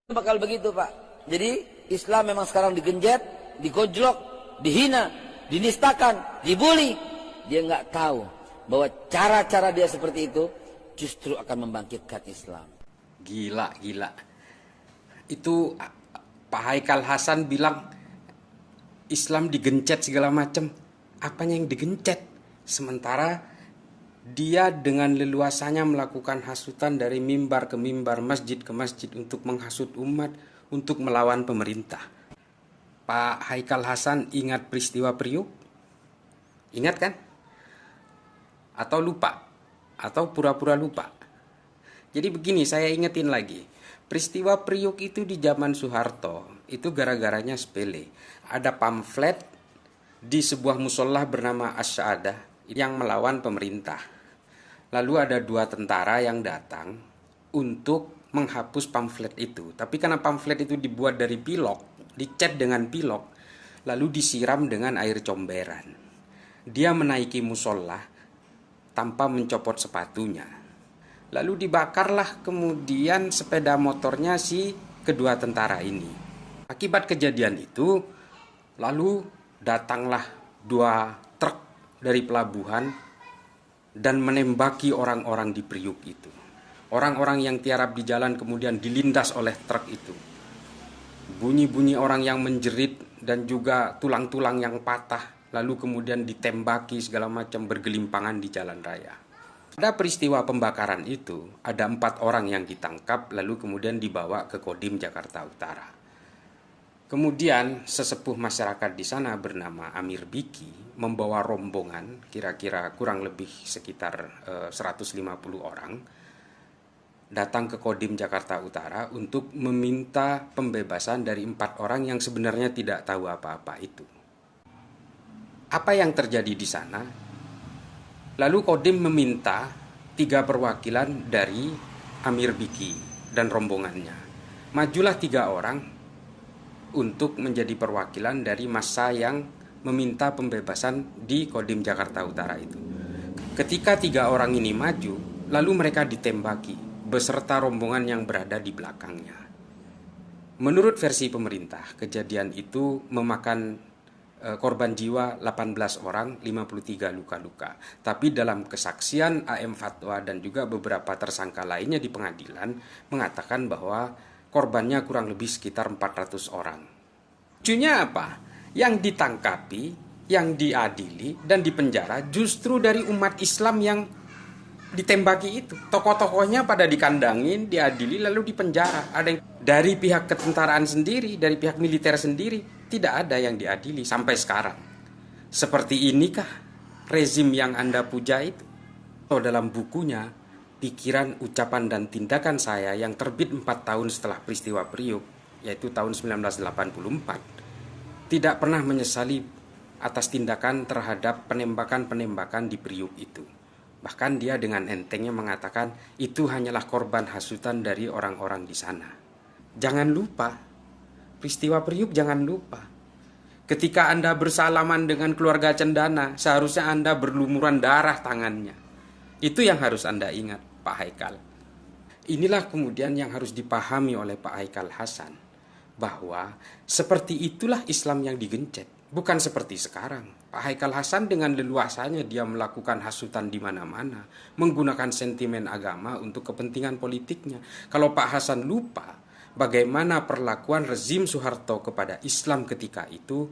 Bakal begitu, Pak. Jadi Islam memang sekarang digenjet, digojlok, dihina, dinistakan, dibully. Dia nggak tahu bahwa cara-cara dia seperti itu justru akan membangkitkan Islam. Gila, gila. Itu Pak Haikal Hasan bilang Islam digencet segala macam. Apanya yang digencet? Sementara dia dengan leluasanya melakukan hasutan dari mimbar ke mimbar, masjid ke masjid untuk menghasut umat, untuk melawan pemerintah. Pak Haikal Hasan ingat peristiwa Priuk? Ingat kan? Atau lupa? Atau pura-pura lupa? Jadi begini, saya ingetin lagi. Peristiwa Priuk itu di zaman Soeharto, itu gara-garanya sepele. Ada pamflet di sebuah musola bernama Asy'adah yang melawan pemerintah. Lalu ada 2 tentara yang datang untuk menghapus pamflet itu. Tapi karena pamflet itu dibuat dari pilok, dicat dengan pilok, lalu disiram dengan air comberan. Dia menaiki musola tanpa mencopot sepatunya. Lalu dibakarlah kemudian sepeda motornya si kedua tentara ini. Akibat kejadian itu, lalu datanglah 2 truk dari pelabuhan dan menembaki orang-orang di Priuk itu. Orang-orang yang tiarap di jalan kemudian dilindas oleh truk itu. Bunyi-bunyi orang yang menjerit dan juga tulang-tulang yang patah, lalu kemudian ditembaki segala macam bergelimpangan di jalan raya. Pada peristiwa pembakaran itu, ada 4 orang yang ditangkap lalu kemudian dibawa ke Kodim Jakarta Utara. Kemudian sesepuh masyarakat di sana bernama Amir Biki membawa rombongan kira-kira kurang lebih sekitar 150 orang datang ke Kodim Jakarta Utara untuk meminta pembebasan dari 4 orang yang sebenarnya tidak tahu apa-apa itu. Apa yang terjadi di sana? Lalu Kodim meminta 3 perwakilan dari Amir Biki dan rombongannya. Majulah 3 orang untuk menjadi perwakilan dari massa yang meminta pembebasan di Kodim Jakarta Utara itu. Ketika 3 orang ini maju, lalu mereka ditembaki beserta rombongan yang berada di belakangnya. Menurut versi pemerintah, kejadian itu memakan korban jiwa 18 orang, 53 luka-luka. Tapi dalam kesaksian AM Fatwa dan juga beberapa tersangka lainnya di pengadilan mengatakan bahwa korbannya kurang lebih sekitar 400 orang. Lucunya apa? Yang ditangkapi, yang diadili dan dipenjara justru dari umat Islam yang ditembaki itu. Tokoh-tokohnya pada dikandangin, diadili lalu dipenjara. Ada yang dari pihak ketentaraan sendiri, dari pihak militer sendiri, tidak ada yang diadili sampai sekarang. Seperti inikah rezim yang Anda puja itu? Atau dalam bukunya Pikiran, Ucapan, dan Tindakan Saya yang terbit 4 tahun setelah peristiwa Priuk, yaitu tahun 1984, tidak pernah menyesali atas tindakan terhadap penembakan-penembakan di Priuk itu. Bahkan dia dengan entengnya mengatakan itu hanyalah korban hasutan dari orang-orang di sana. Jangan lupa, peristiwa Priuk jangan lupa. Ketika Anda bersalaman dengan keluarga Cendana, seharusnya Anda berlumuran darah tangannya. Itu yang harus Anda ingat, Pak Haikal. Inilah kemudian yang harus dipahami oleh Pak Haikal Hasan, bahwa seperti itulah Islam yang digencet, bukan seperti sekarang. Pak Haikal Hasan dengan leluasanya dia melakukan hasutan di mana-mana, menggunakan sentimen agama untuk kepentingan politiknya. Kalau Pak Hasan lupa bagaimana perlakuan rezim Soeharto kepada Islam ketika itu,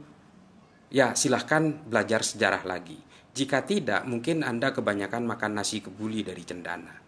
ya silahkan belajar sejarah lagi. Jika tidak, mungkin Anda kebanyakan makan nasi kebuli dari Cendana.